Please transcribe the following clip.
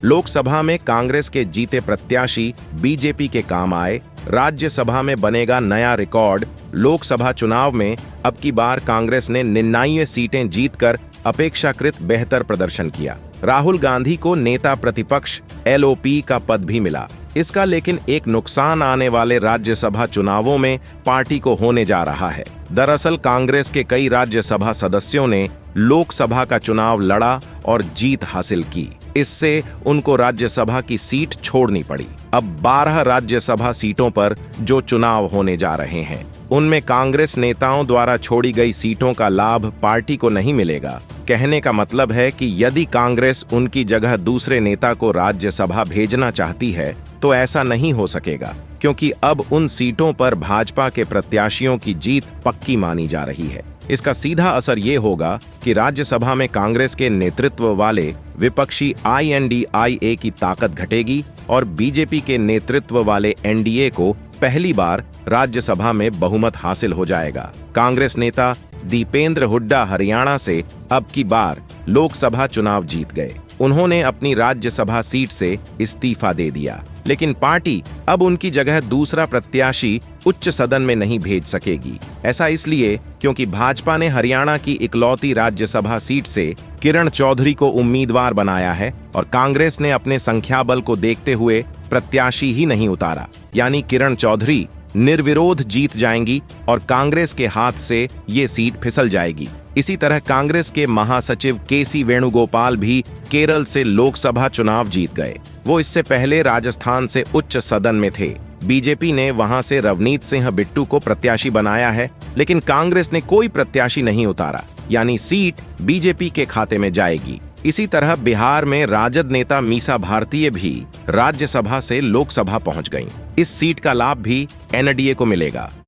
लोकसभा में कांग्रेस के जीते प्रत्याशी बीजेपी के काम आए, राज्यसभा में बनेगा नया रिकॉर्ड। लोकसभा चुनाव में अब की बार कांग्रेस ने 99 सीटें जीतकर अपेक्षाकृत बेहतर प्रदर्शन किया। राहुल गांधी को नेता प्रतिपक्ष LOP का पद भी मिला। इसका लेकिन एक नुकसान आने वाले राज्यसभा चुनावों में पार्टी को होने जा रहा है। दरअसल कांग्रेस के कई राज्यसभा सदस्यों ने लोकसभा का चुनाव लड़ा और जीत हासिल की। इससे उनको राज्यसभा की सीट छोड़नी पड़ी। अब 12 राज्यसभा सीटों पर जो चुनाव होने जा रहे हैं, उनमें कांग्रेस नेताओं द्वारा छोड़ी गई सीटों का लाभ पार्टी को नहीं मिलेगा। कहने का मतलब है कि यदि कांग्रेस उनकी जगह दूसरे नेता को राज्यसभा भेजना चाहती है तो ऐसा नहीं हो सकेगा, क्योंकि अब उन सीटों पर भाजपा के प्रत्याशियों की जीत पक्की मानी जा रही है। इसका सीधा असर ये होगा कि राज्यसभा में कांग्रेस के नेतृत्व वाले विपक्षी INDIA की ताकत घटेगी और बीजेपी के नेतृत्व वाले NDA को पहली बार राज्यसभा में बहुमत हासिल हो जाएगा। कांग्रेस नेता दीपेंद्र हुड्डा हरियाणा से अब की बार लोकसभा चुनाव जीत गए। उन्होंने अपनी राज्यसभा सीट से इस्तीफा दे दिया, लेकिन पार्टी अब उनकी जगह दूसरा प्रत्याशी उच्च सदन में नहीं भेज सकेगी। ऐसा इसलिए क्योंकि भाजपा ने हरियाणा की इकलौती राज्यसभा सीट से किरण चौधरी को उम्मीदवार बनाया है और कांग्रेस ने अपने संख्या बल को देखते हुए प्रत्याशी ही नहीं उतारा। यानी किरण चौधरी निर्विरोध जीत जाएंगी और कांग्रेस के हाथ से ये सीट फिसल जाएगी। इसी तरह कांग्रेस के महासचिव KC वेणुगोपाल भी केरल से लोकसभा चुनाव जीत गए। वो इससे पहले राजस्थान से उच्च सदन में थे। बीजेपी ने वहां से रवनीत सिंह बिट्टू को प्रत्याशी बनाया है, लेकिन कांग्रेस ने कोई प्रत्याशी नहीं उतारा, यानी सीट बीजेपी के खाते में जाएगी। इसी तरह बिहार में राजद नेता मीसा भारतीय भी राज्यसभा से लोकसभा पहुंच गईं। इस सीट का लाभ भी NDA को मिलेगा।